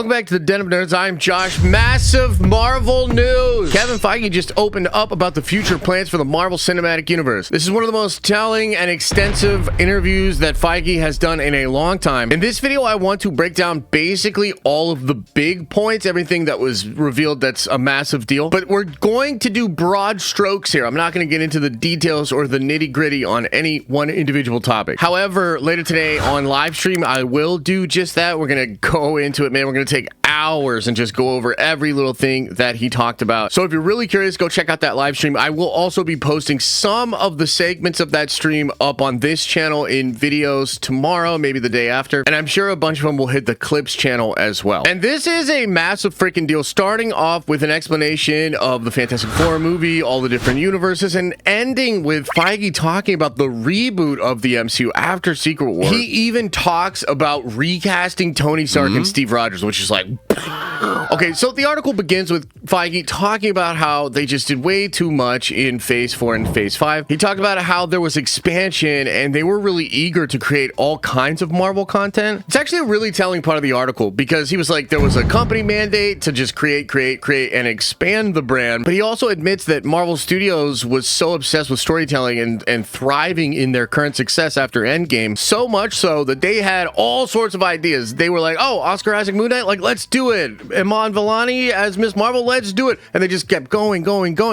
Welcome back to the Den of Nerds. I'm Josh. Massive Marvel news. Kevin Feige just opened up about the future plans for the Marvel Cinematic Universe. This is one of the most telling and extensive interviews that Feige has done in a long time. In this video, I want to break down basically all of the big points, everything that was revealed that's a massive deal. But we're going to do broad strokes here. I'm not going to get into the details or the nitty-gritty on any one individual topic. However, later today on live stream, I will do just that. We're going to go into it, man. We're going to take hours and just go over every little thing that he talked about. So if you're really curious, go check out that live stream. I will also be posting some of the segments of that stream up on this channel in videos tomorrow, maybe the day after. And I'm sure a bunch of them will hit the clips channel as well. And this is a massive freaking deal, starting off with an explanation of the Fantastic Four movie, all the different universes, and ending with Feige talking about the reboot of the MCU after Secret War. He even talks about recasting Tony Stark and Steve Rogers, which is like... Okay, so the article begins with Feige talking about how they just did way too much in Phase 4 and Phase 5. He talked about how there was expansion and they were really eager to create all kinds of Marvel content. It's actually a really telling part of the article because he was like, there was a company mandate to just create, and expand the brand. But he also admits that Marvel Studios was so obsessed with storytelling and thriving in their current success after Endgame, so much so that they had all sorts of ideas. They were like, oh, Oscar Isaac Moon Knight, like, let's do it. Iman Vellani as Miss Marvel, let's do it. And they just kept going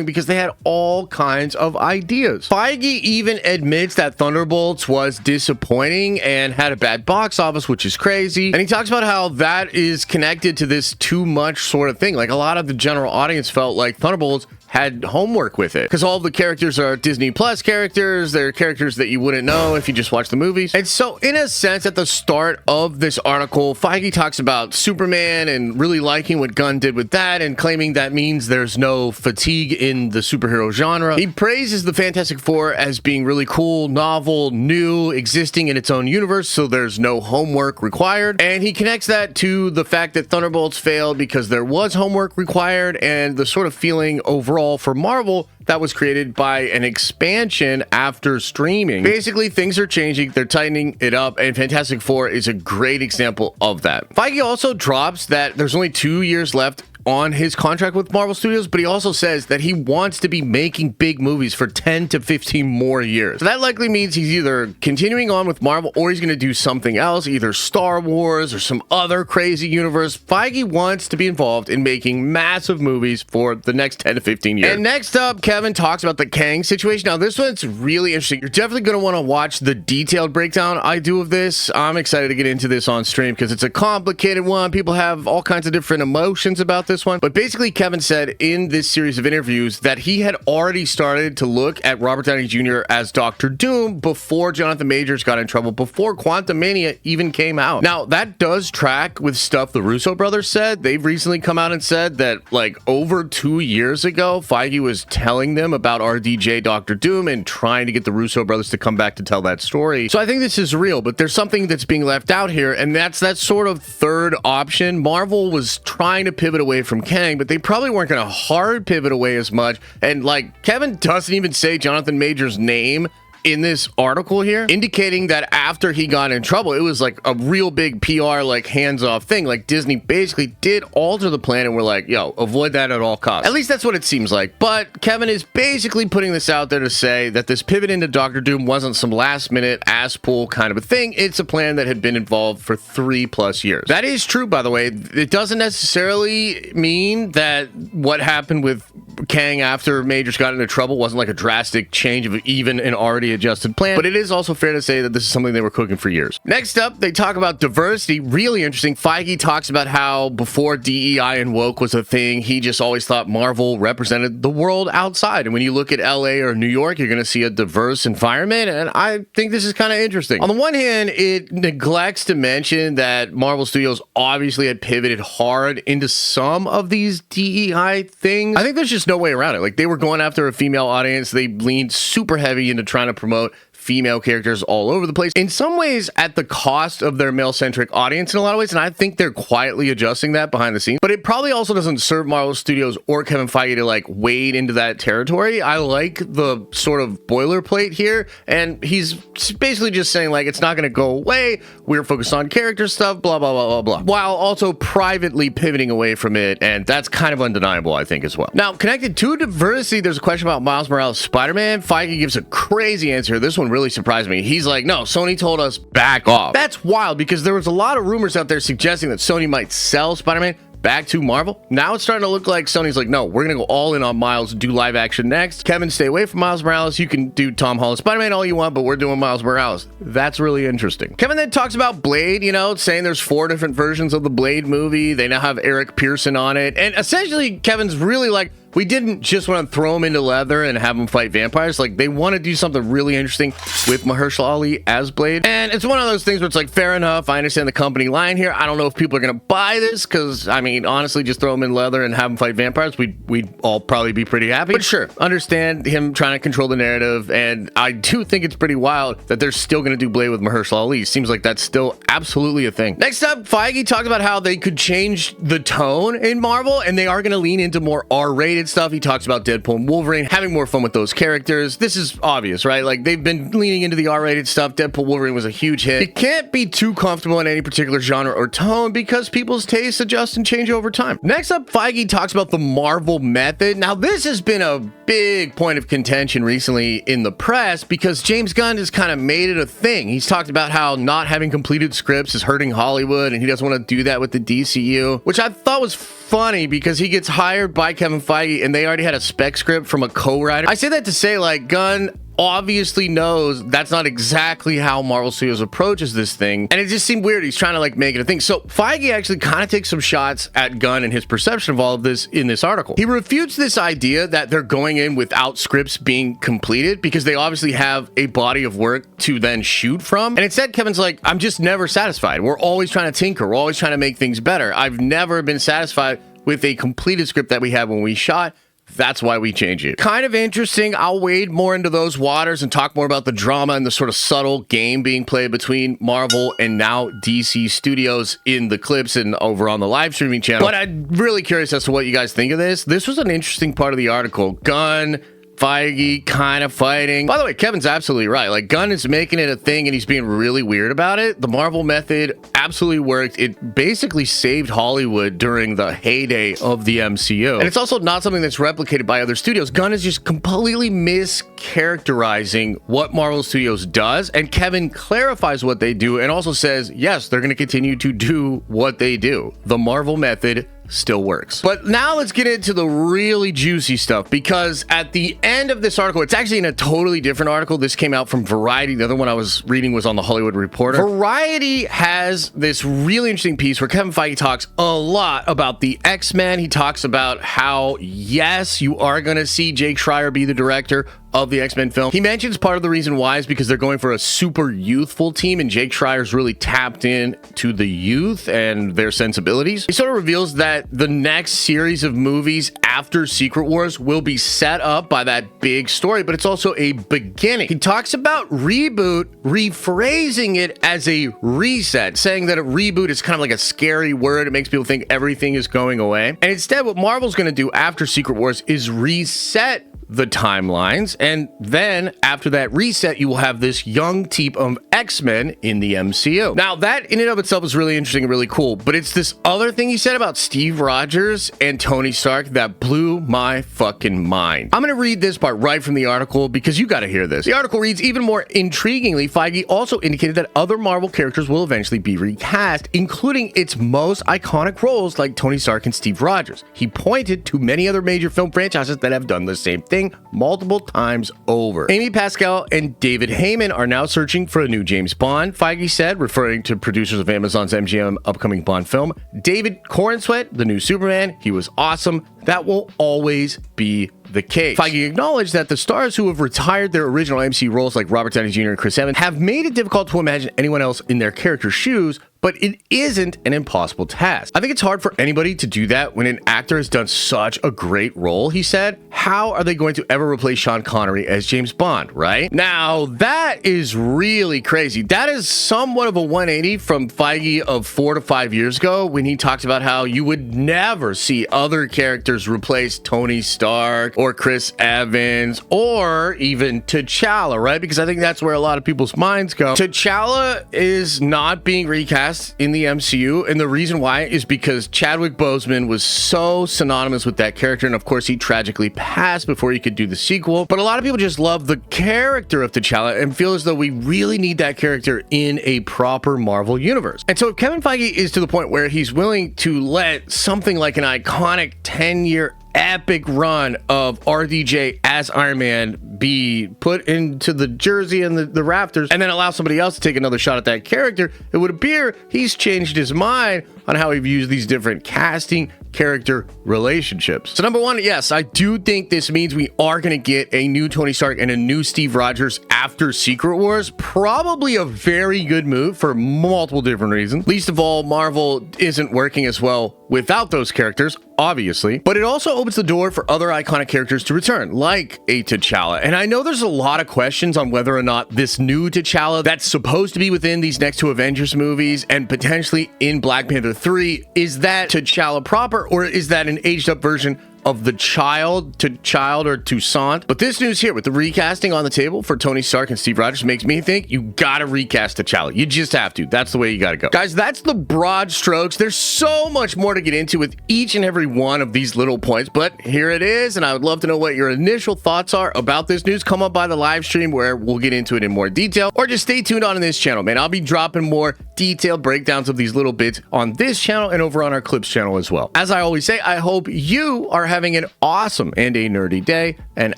because they had all kinds of ideas. Feige even admits that Thunderbolts was disappointing and had a bad box office, which is crazy. And he talks about how that is connected to this too much sort of thing. Like, a lot of the general audience felt like Thunderbolts had homework with it because all of the characters are Disney Plus characters. They're characters that you wouldn't know if you just watch the movies. And so in a sense, at the start of this article, Feige talks about Superman and really liking what Gunn did with that and claiming that means there's no fatigue in the superhero genre. He praises the Fantastic Four as being really cool, novel, new, existing in its own universe, so there's no homework required. And he connects that to the fact that Thunderbolts failed because there was homework required and the sort of feeling overall for Marvel that was created by an expansion after streaming. Basically, things are changing, they're tightening it up, and Fantastic Four is a great example of that. Feige also drops that there's only 2 years left on his contract with Marvel Studios, but he also says that he wants to be making big movies for 10 to 15 more years. So that likely means he's either continuing on with Marvel or he's going to do something else, either Star Wars or some other crazy universe. Feige wants to be involved in making massive movies for the next 10 to 15 years. And next up, Kevin talks about the Kang situation. Now, this one's really interesting. You're definitely going to want to watch the detailed breakdown I do of this. I'm excited to get into this on stream because it's a complicated one. People have all kinds of different emotions about this one. But basically, Kevin said in this series of interviews that he had already started to look at Robert Downey Jr. as Dr. Doom before Jonathan Majors got in trouble, before Quantumania even came out. Now, that does track with stuff the Russo Brothers said. They've recently come out and said that, like, over 2 years ago, Feige was telling them about RDJ Dr. Doom and trying to get the Russo Brothers to come back to tell that story. So I think this is real, but there's something that's being left out here, and that's that sort of third option. Marvel was trying to pivot away from Kang, but they probably weren't going to hard pivot away as much. And like, Kevin doesn't even say Jonathan Majors' name in this article here, indicating that after he got in trouble, it was like a real big PR, like, hands-off thing. Like, Disney basically did alter the plan and we're like, yo, avoid that at all costs. At least that's what it seems like. But Kevin is basically putting this out there to say that this pivot into Doctor Doom wasn't some last-minute ass-pull kind of a thing. It's a plan that had been involved for 3+ years. That is true, by the way. It doesn't necessarily mean that what happened with Kang after Majors got into trouble wasn't like a drastic change of even an already adjusted plan, but it is also fair to say that this is something they were cooking for years. Next up, they talk about diversity. Really interesting. Feige talks about how before DEI and woke was a thing, he just always thought Marvel represented the world outside. And when you look at LA or New York, you're going to see a diverse environment. And I think this is kind of interesting. On the one hand, it neglects to mention that Marvel Studios obviously had pivoted hard into some of these DEI things. I think there's just no way around it. Like, they were going after a female audience. They leaned super heavy into trying to promote female characters all over the place. In some ways, at the cost of their male-centric audience in a lot of ways, and I think they're quietly adjusting that behind the scenes. But it probably also doesn't serve Marvel Studios or Kevin Feige to like wade into that territory. I like the sort of boilerplate here, and he's basically just saying like it's not going to go away. We're focused on character stuff, blah blah blah blah blah, while also privately pivoting away from it, and that's kind of undeniable, I think, as well. Now, connected to diversity, there's a question about Miles Morales' Spider-Man. Feige gives a crazy answer. This one really surprised me. He's like, no, Sony told us back off. That's wild because there was a lot of rumors out there suggesting that Sony might sell Spider-Man back to Marvel. Now it's starting to look like Sony's like, no, we're gonna go all in on Miles, do live action next. Kevin, stay away from Miles Morales. You can do Tom Holland Spider-Man all you want, but we're doing Miles Morales. That's really interesting. Kevin then talks about Blade, you know, saying there's 4 different versions of the Blade movie. They now have Eric Pearson on it. And essentially, Kevin's really like, we didn't just want to throw him into leather and have him fight vampires. Like, they want to do something really interesting with Mahershala Ali as Blade. And it's one of those things where it's like, fair enough. I understand the company line here. I don't know if people are going to buy this because, I mean, honestly, just throw him in leather and have him fight vampires. We'd all probably be pretty happy. But sure, understand him trying to control the narrative. And I do think it's pretty wild that they're still going to do Blade with Mahershala Ali. Seems like that's still absolutely a thing. Next up, Feige talked about how they could change the tone in Marvel, and they are going to lean into more R-rated stuff. He talks about Deadpool and Wolverine, having more fun with those characters. This is obvious, right? Like, they've been leaning into the R-rated stuff. Deadpool Wolverine was a huge hit. It can't be too comfortable in any particular genre or tone because people's tastes adjust and change over time. Next up, Feige talks about the Marvel method. Now, this has been a big point of contention recently in the press because James Gunn has kind of made it a thing. He's talked about how not having completed scripts is hurting Hollywood, and he doesn't want to do that with the DCU, which I thought was funny because he gets hired by Kevin Feige and they already had a spec script from a co-writer. I say that to say, like, Gunn obviously knows that's not exactly how Marvel Studios approaches this thing, and it just seemed weird. He's trying to like make it a thing. So Feige actually kind of takes some shots at Gunn and his perception of all of this in this article. He refutes this idea that they're going in without scripts being completed because they obviously have a body of work to then shoot from. And instead, Kevin's like, I'm just never satisfied. We're always trying to tinker. We're always trying to make things better. I've never been satisfied with a completed script that we had when we shot. That's why we change it. Kind of interesting. I'll wade more into those waters and talk more about the drama and the sort of subtle game being played between Marvel and now DC Studios in the clips and over on the live streaming channel. But I'm really curious as to what you guys think of this. This was an interesting part of the article. Gunn, Feige kind of fighting. By the way, Kevin's absolutely right. Like, Gunn is making it a thing and he's being really weird about it. The Marvel method absolutely worked. It basically saved Hollywood during the heyday of the MCU. And it's also not something that's replicated by other studios. Gunn is just completely mischaracterizing what Marvel Studios does, and Kevin clarifies what they do and also says, yes, they're going to continue to do what they do. The Marvel method still works. But now let's get into the really juicy stuff, because at the end of this article, it's actually in a totally different article. This came out from Variety. The other one I was reading was on the Hollywood Reporter. Variety has this really interesting piece where Kevin Feige talks a lot about the X-Men. He talks about how, yes, you are going to see Jake Schreier be the director of the X-Men film. He mentions part of the reason why is because they're going for a super youthful team, and Jake Schreier's really tapped in to the youth and their sensibilities. He sort of reveals that the next series of movies after Secret Wars will be set up by that big story, but it's also a beginning. He talks about reboot, rephrasing it as a reset, saying that a reboot is kind of like a scary word. It makes people think everything is going away. And instead, what Marvel's going to do after Secret Wars is reset the timelines, and then after that reset, you will have this young team of X-Men in the MCU. Now, that in and of itself is really interesting and really cool, but it's this other thing he said about Steve Rogers and Tony Stark that blew my fucking mind. I'm gonna read this part right from the article because you gotta hear this. The article reads, even more intriguingly, Feige also indicated that other Marvel characters will eventually be recast, including its most iconic roles like Tony Stark and Steve Rogers. He pointed to many other major film franchises that have done the same thing multiple times over. Amy Pascal and David Heyman are now searching for a new James Bond, Feige said, referring to producers of Amazon's MGM upcoming Bond film. David Corenswet, the new Superman, he was awesome. That will always be the case. Feige acknowledged that the stars who have retired their original MC roles like Robert Downey Jr. and Chris Evans have made it difficult to imagine anyone else in their character's shoes but it isn't an impossible task. I think it's hard for anybody to do that when an actor has done such a great role, he said. How are they going to ever replace Sean Connery as James Bond, right? Now, that is really crazy. That is somewhat of a 180 from Feige of 4 to 5 years ago when he talked about how you would never see other characters replace Tony Stark or Chris Evans or even T'Challa, right? Because I think that's where a lot of people's minds go. T'Challa is not being recast in the MCU, and the reason why is because Chadwick Boseman was so synonymous with that character, and of course he tragically passed before he could do the sequel. But a lot of people just love the character of T'Challa and feel as though we really need that character in a proper Marvel universe. And so if Kevin Feige is to the point where he's willing to let something like an iconic 10-year epic run of RDJ as Iron Man be put into the jersey and the rafters and then allow somebody else to take another shot at that character, it would appear he's changed his mind on how he views these different casting character relationships. So number one, yes, I do think this means we are going to get a new Tony Stark and a new Steve Rogers after Secret Wars. Probably a very good move for multiple different reasons. Least of all, Marvel isn't working as well without those characters, obviously, but it also opens the door for other iconic characters to return, like a T'Challa. And I know there's a lot of questions on whether or not this new T'Challa that's supposed to be within these next two Avengers movies and potentially in Black Panther 3, is that T'Challa proper, or is that an aged up version of the T'Challa or Toussaint? But this news here with the recasting on the table for Tony Stark and Steve Rogers makes me think you gotta recast T'Challa. You just have to. That's the way you gotta go. Guys, that's the broad strokes. There's so much more to get into with each and every one of these little points, but here it is, and I would love to know what your initial thoughts are about this news. Come up by the live stream where we'll get into it in more detail, or just stay tuned on this channel, man. I'll be dropping more detailed breakdowns of these little bits on this channel and over on our Clips channel as well. As I always say, I hope you are having an awesome and a nerdy day, and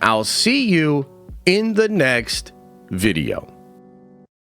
I'll see you in the next video.